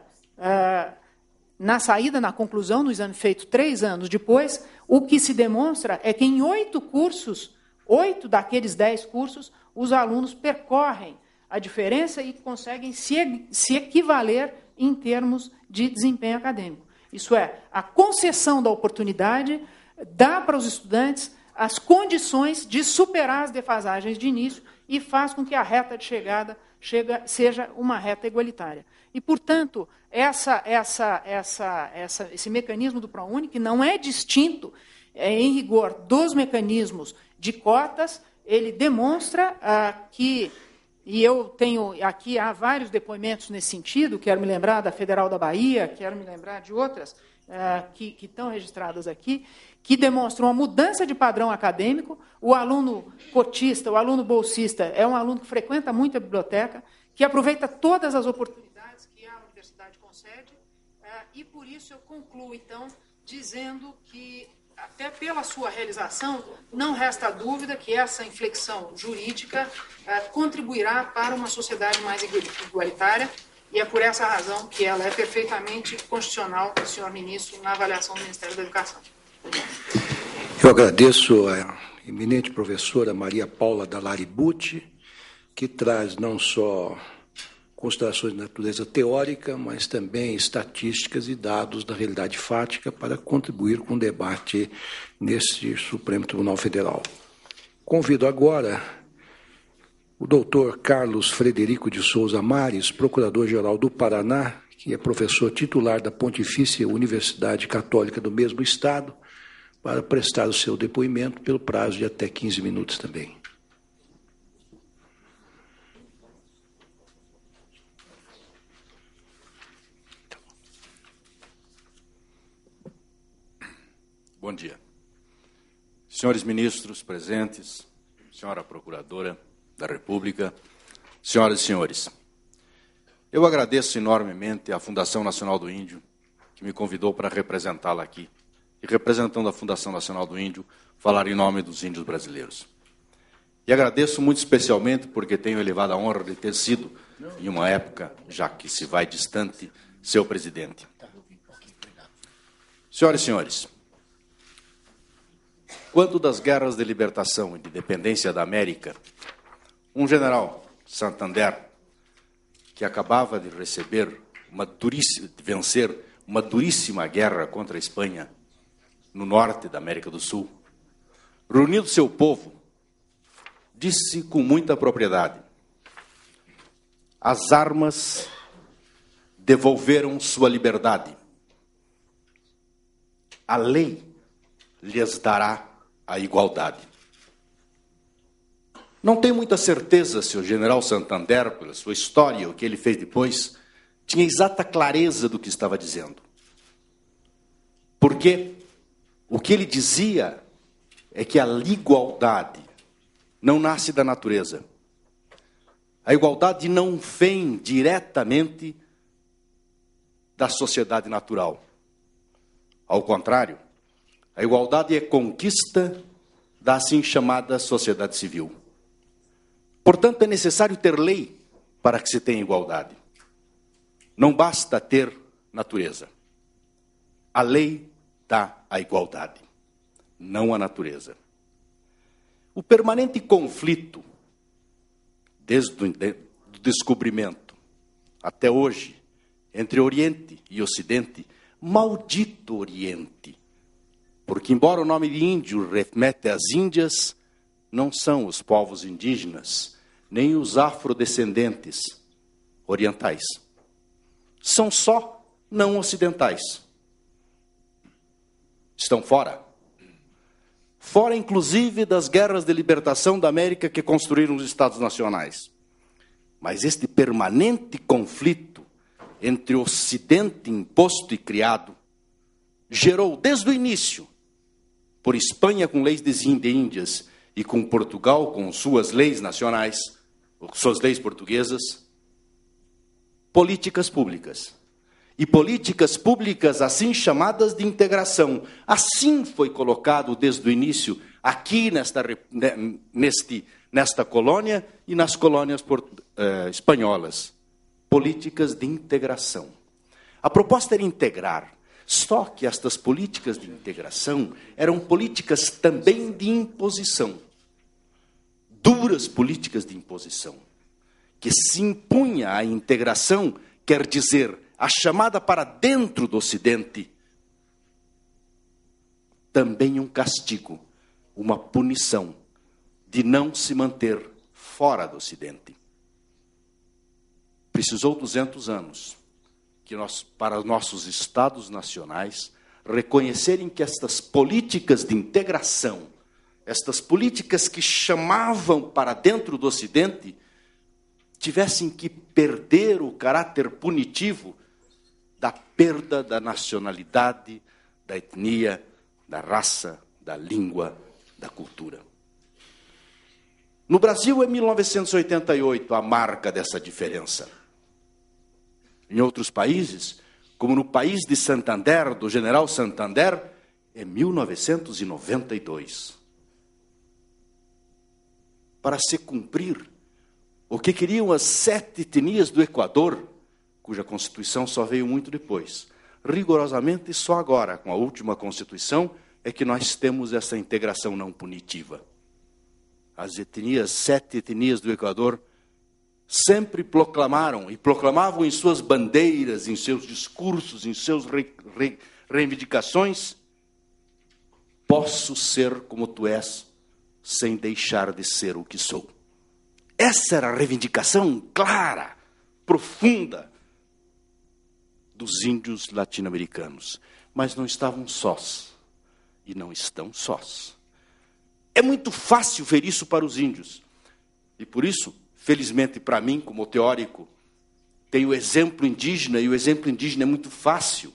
na conclusão do exame feito 3 anos depois, o que se demonstra é que em 8 cursos, 8 daqueles 10 cursos, os alunos percorrem a diferença e conseguem se equivaler em termos de desempenho acadêmico. Isso é, a concessão da oportunidade dá para os estudantes as condições de superar as defasagens de início e faz com que a reta de chegada seja uma reta igualitária. E, portanto, esse mecanismo do ProUni, que não é distinto, em rigor, dos mecanismos de cotas, ele demonstra que, e eu tenho aqui, há vários depoimentos nesse sentido, quero me lembrar da Federal da Bahia, quero me lembrar de outras que estão registradas aqui, que demonstram uma mudança de padrão acadêmico. O aluno cotista, o aluno bolsista, é um aluno que frequenta muito a biblioteca, que aproveita todas as oportunidades que a universidade concede, e por isso eu concluo, então, dizendo que, até pela sua realização, não resta dúvida que essa inflexão jurídica contribuirá para uma sociedade mais igualitária, e é por essa razão que ela é perfeitamente constitucional, senhor ministro, na avaliação do Ministério da Educação. Eu agradeço a eminente professora Maria Paula Dallari Butti, que traz não só considerações de natureza teórica, mas também estatísticas e dados da realidade fática para contribuir com o debate nesse Supremo Tribunal Federal. Convido agora o doutor Carlos Frederico de Souza Mares, procurador-geral do Paraná, que é professor titular da Pontifícia Universidade Católica do mesmo Estado, para prestar o seu depoimento pelo prazo de até 15 minutos também. Bom dia. Senhores ministros presentes, senhora Procuradora da República, senhoras e senhores, eu agradeço enormemente à Fundação Nacional do Índio, que me convidou para representá-la aqui, e representando a Fundação Nacional do Índio, falar em nome dos índios brasileiros. E agradeço muito especialmente porque tenho elevado a honra de ter sido, em uma época, já que se vai distante, seu presidente. Senhoras e senhores, quando das guerras de libertação e de independência da América, um general, Santander, que acabava de vencer uma duríssima guerra contra a Espanha, no norte da América do Sul, reunindo seu povo, disse com muita propriedade: as armas devolveram sua liberdade. A lei lhes dará a igualdade. Não tenho muita certeza se o general Santander, pela sua história, o que ele fez depois, tinha exata clareza do que estava dizendo. Porque o que ele dizia é que a igualdade não nasce da natureza. A igualdade não vem diretamente da sociedade natural. Ao contrário, a igualdade é conquista da assim chamada sociedade civil. Portanto, é necessário ter lei para que se tenha igualdade. Não basta ter natureza. A lei dá a igualdade, não a natureza. O permanente conflito, desde o descobrimento até hoje, entre Oriente e Ocidente, maldito Oriente, porque, embora o nome de índio remete às Índias, não são os povos indígenas, nem os afrodescendentes orientais. São só não ocidentais. Estão fora. Fora, inclusive, das guerras de libertação da América que construíram os Estados Nacionais. Mas este permanente conflito entre o Ocidente imposto e criado gerou, desde o início, por Espanha com leis de Índias e com Portugal com suas leis nacionais, suas leis portuguesas, políticas públicas. E políticas públicas assim chamadas de integração. Assim foi colocado desde o início aqui nesta colônia e nas colônias espanholas. Políticas de integração. A proposta era integrar. Só que estas políticas de integração eram políticas também de imposição. Duras políticas de imposição. Que se impunha a integração, quer dizer, a chamada para dentro do Ocidente, também um castigo, uma punição de não se manter fora do Ocidente. Precisou 200 anos para os nossos Estados nacionais reconhecerem que estas políticas de integração, estas políticas que chamavam para dentro do Ocidente, tivessem que perder o caráter punitivo da perda da nacionalidade, da etnia, da raça, da língua, da cultura. No Brasil, é 1988 a marca dessa diferença. Em outros países, como no país de Santander, do general Santander, é 1992. Para se cumprir o que queriam as 7 etnias do Equador, cuja Constituição só veio muito depois. Rigorosamente, só agora, com a última Constituição, é que nós temos essa integração não punitiva. As etnias, 7 etnias do Equador, sempre proclamaram, e proclamavam em suas bandeiras, em seus discursos, em suas reivindicações: posso ser como tu és, sem deixar de ser o que sou. Essa era a reivindicação clara, profunda, dos índios latino-americanos. Mas não estavam sós, e não estão sós. É muito fácil ver isso para os índios, e por isso, felizmente para mim, como teórico, tem o exemplo indígena, e o exemplo indígena é muito fácil.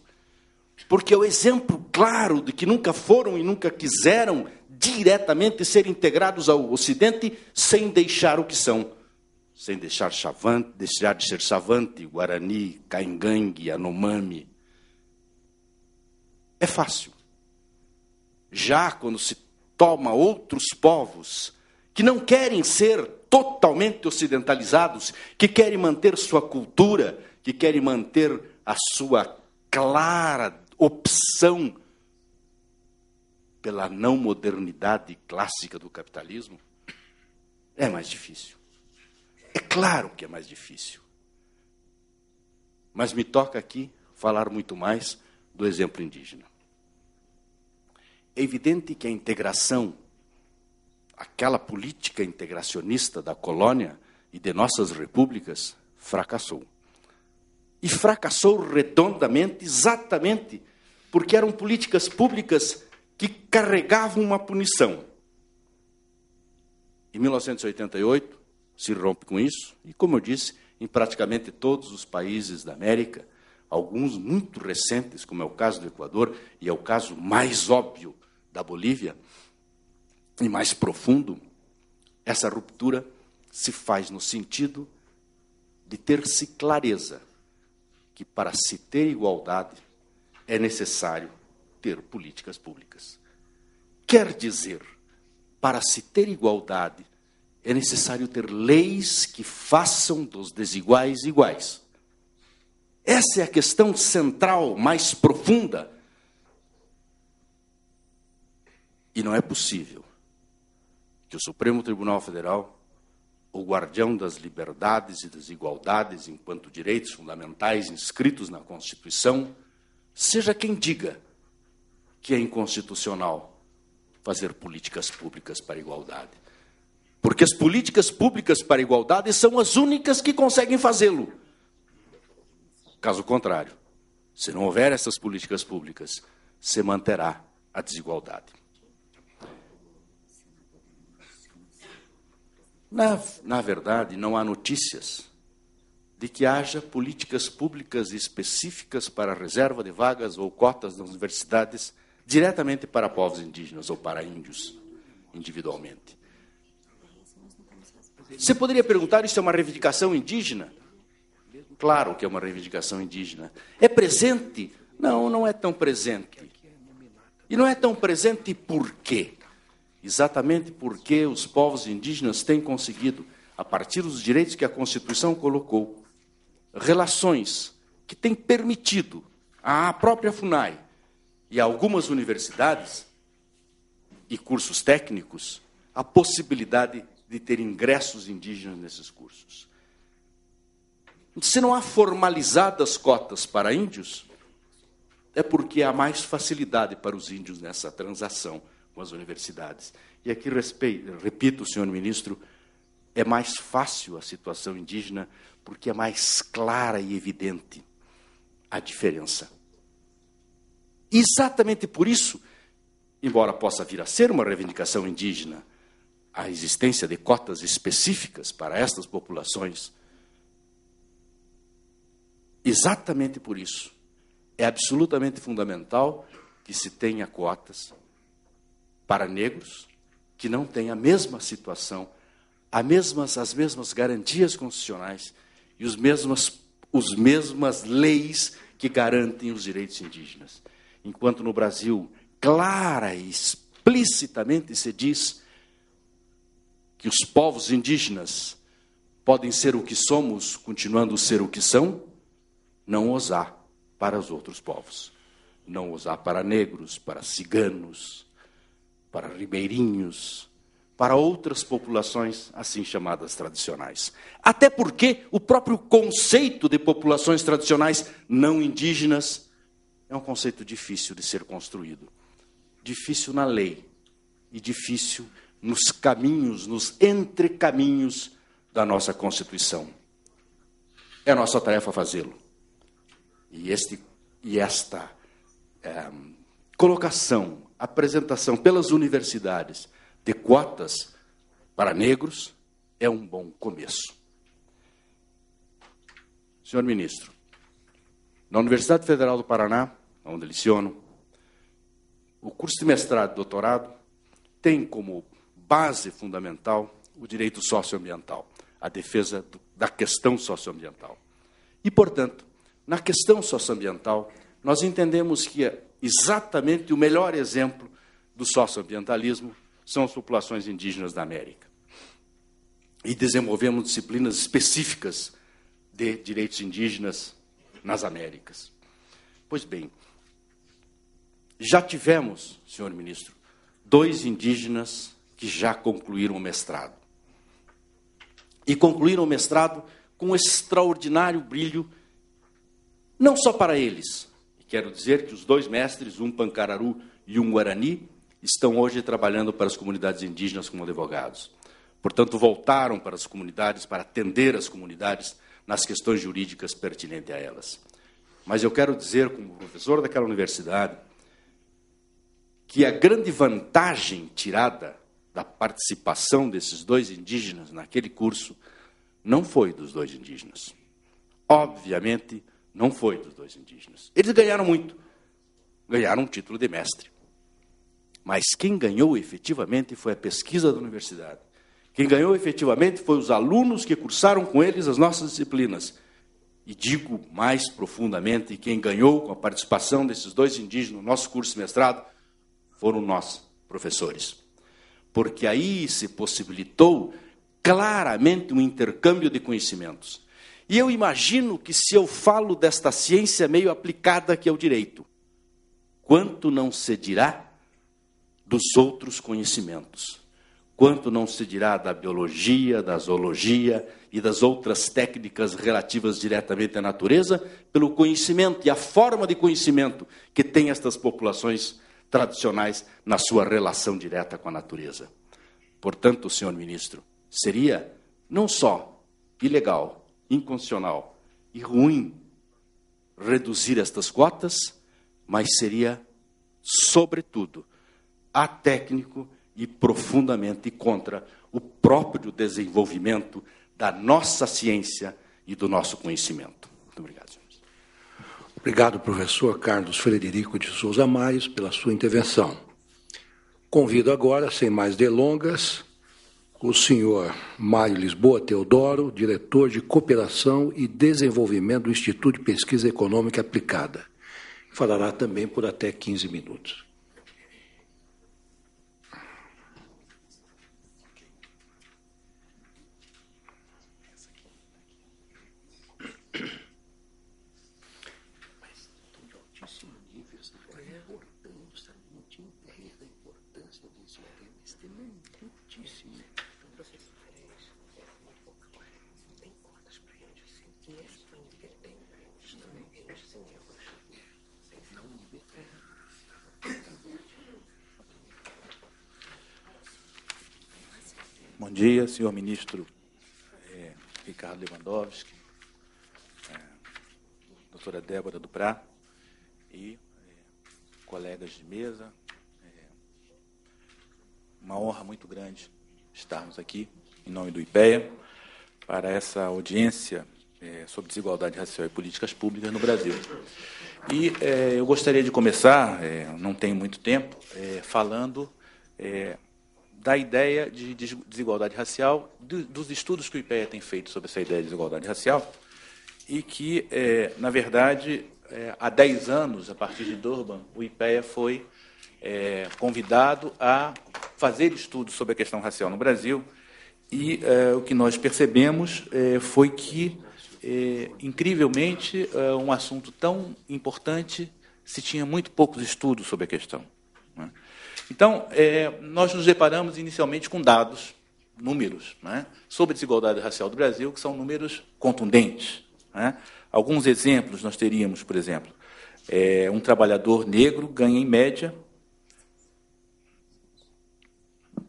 porque é o exemplo claro de que nunca foram e nunca quiseram diretamente ser integrados ao Ocidente sem deixar o que são, sem deixar de ser Xavante, Guarani, Caingangue, Yanomami. É fácil. Já quando se toma outros povos que não querem ser totalmente ocidentalizados, que querem manter sua cultura, que querem manter a sua clara opção pela não modernidade clássica do capitalismo, é mais difícil. É claro que é mais difícil. Mas me toca aqui falar muito mais do exemplo indígena. É evidente que a integração, aquela política integracionista da colônia e de nossas repúblicas, fracassou. E fracassou redondamente, exatamente porque eram políticas públicas que carregavam uma punição. Em 1988, se rompe com isso, e como eu disse, em praticamente todos os países da América, alguns muito recentes, como é o caso do Equador, e é o caso mais óbvio da Bolívia, e mais profundo, essa ruptura se faz no sentido de ter-se clareza que para se ter igualdade é necessário ter políticas públicas. Quer dizer, para se ter igualdade é necessário ter leis que façam dos desiguais iguais. Essa é a questão central, mais profunda. E não é possível que o Supremo Tribunal Federal, o guardião das liberdades e das igualdades enquanto direitos fundamentais inscritos na Constituição, seja quem diga que é inconstitucional fazer políticas públicas para a igualdade. Porque as políticas públicas para a igualdade são as únicas que conseguem fazê-lo. Caso contrário, se não houver essas políticas públicas, se manterá a desigualdade. Na verdade, não há notícias de que haja políticas públicas específicas para a reserva de vagas ou cotas nas universidades diretamente para povos indígenas ou para índios, individualmente. Você poderia perguntar, isso é uma reivindicação indígena? Claro que é uma reivindicação indígena. É presente? Não, não é tão presente. E não é tão presente por quê? Exatamente porque os povos indígenas têm conseguido, a partir dos direitos que a Constituição colocou, relações que têm permitido à própria FUNAI e a algumas universidades e cursos técnicos a possibilidade de ter ingressos indígenas nesses cursos. Se não há formalizadas cotas para índios, é porque há mais facilidade para os índios nessa transação com as universidades. E aqui, repito, senhor ministro, é mais fácil a situação indígena porque é mais clara e evidente a diferença. Exatamente por isso, embora possa vir a ser uma reivindicação indígena, a existência de cotas específicas para estas populações, exatamente por isso, é absolutamente fundamental que se tenha cotas para negros que não têm a mesma situação, as mesmas garantias constitucionais e as mesmas leis que garantem os direitos indígenas. Enquanto no Brasil, clara e explicitamente se diz que os povos indígenas podem ser o que somos, continuando a ser o que são, não os há para os outros povos. Não os há para negros, para ciganos, para ribeirinhos, para outras populações assim chamadas tradicionais. Até porque o próprio conceito de populações tradicionais não indígenas é um conceito difícil de ser construído. Difícil na lei e difícil nos caminhos, nos entrecaminhos da nossa Constituição. É nossa tarefa fazê-lo. E esta colocação, apresentação pelas universidades de cotas para negros é um bom começo. Senhor ministro, na Universidade Federal do Paraná onde leciono, o curso de mestrado e doutorado tem como base fundamental o direito socioambiental, a defesa da questão socioambiental. E, portanto, na questão socioambiental, nós entendemos que exatamente o melhor exemplo do socioambientalismo são as populações indígenas da América. E desenvolvemos disciplinas específicas de direitos indígenas nas Américas. Pois bem, já tivemos, senhor ministro, 2 indígenas que já concluíram o mestrado. E concluíram o mestrado com um extraordinário brilho, não só para eles. Quero dizer que os 2 mestres, um Pancararu e um Guarani, estão hoje trabalhando para as comunidades indígenas como advogados. Portanto, voltaram para as comunidades, para atender as comunidades nas questões jurídicas pertinentes a elas. Mas eu quero dizer, como professor daquela universidade, que a grande vantagem tirada da participação desses 2 indígenas naquele curso não foi dos 2 indígenas. Obviamente, não foi dos 2 indígenas. Eles ganharam muito. Ganharam um título de mestre. Mas quem ganhou efetivamente foi a pesquisa da universidade. Quem ganhou efetivamente foi os alunos que cursaram com eles as nossas disciplinas. E digo mais profundamente, quem ganhou com a participação desses 2 indígenas no nosso curso de mestrado foram nós, professores. Porque aí se possibilitou claramente um intercâmbio de conhecimentos. E eu imagino que se eu falo desta ciência meio aplicada que é o direito, quanto não se dirá dos outros conhecimentos? Quanto não se dirá da biologia, da zoologia e das outras técnicas relativas diretamente à natureza, pelo conhecimento e a forma de conhecimento que têm estas populações tradicionais na sua relação direta com a natureza. Portanto, senhor ministro, seria não só ilegal, inconstitucional e ruim reduzir estas cotas, mas seria, sobretudo, atécnico e profundamente contra o próprio desenvolvimento da nossa ciência e do nosso conhecimento. Muito obrigado, senhor. Obrigado, professor Carlos Frederico de Souza Mares, pela sua intervenção. Convido agora, sem mais delongas, o senhor Mário Lisboa Teodoro, diretor de Cooperação e Desenvolvimento do Instituto de Pesquisa Econômica Aplicada. Falará também por até 15 minutos. Bom dia, senhor ministro Ricardo Lewandowski, doutora Débora Duprá e colegas de mesa. Uma honra muito grande estarmos aqui, em nome do IPEA, para essa audiência sobre desigualdade racial e políticas públicas no Brasil. E eu gostaria de começar, não tenho muito tempo, falando da ideia de desigualdade racial, dos estudos que o IPEA tem feito sobre essa ideia de desigualdade racial, e que, na verdade, há 10 anos, a partir de Durban, o IPEA foi convidado a fazer estudos sobre a questão racial no Brasil, e o que nós percebemos foi que, incrivelmente, um assunto tão importante se tinha muito poucos estudos sobre a questão, né? Então, nós nos deparamos inicialmente com dados, números, né, sobre a desigualdade racial do Brasil, que são números contundentes, né? Alguns exemplos nós teríamos, por exemplo, um trabalhador negro ganha em média...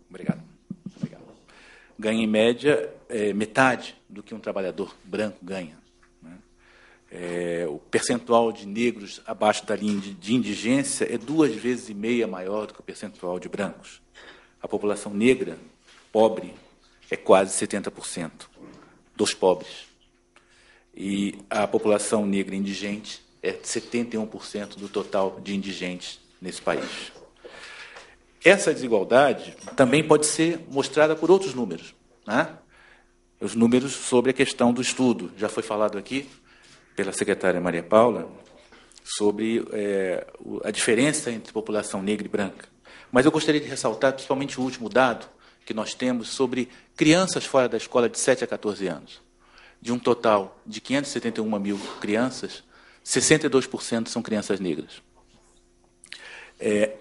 Obrigado. Ganha em média metade do que um trabalhador branco ganha, né? O percentual de negros abaixo da linha de indigência é 2,5 vezes maior do que o percentual de brancos. A população negra, pobre, é quase 70% dos pobres. E a população negra indigente é 71% do total de indigentes nesse país. Essa desigualdade também pode ser mostrada por outros números, né? Os números sobre a questão do estudo. Já foi falado aqui pela secretária Maria Paula sobre a diferença entre população negra e branca. Mas eu gostaria de ressaltar principalmente o último dado que nós temos sobre crianças fora da escola de 7 a 14 anos. De um total de 571 mil crianças, 62% são crianças negras.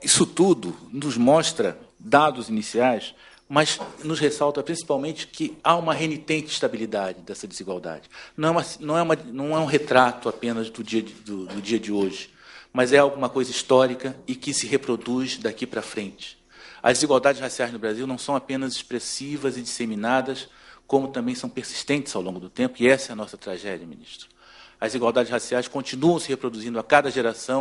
Isso tudo nos mostra dados iniciais, mas nos ressalta principalmente que há uma renitente estabilidade dessa desigualdade. Não é um retrato apenas do dia de hoje, mas é alguma coisa histórica e que se reproduz daqui para frente. As desigualdades raciais no Brasil não são apenas expressivas e disseminadas, como também são persistentes ao longo do tempo, e essa é a nossa tragédia, ministro. As desigualdades raciais continuam se reproduzindo a cada geração,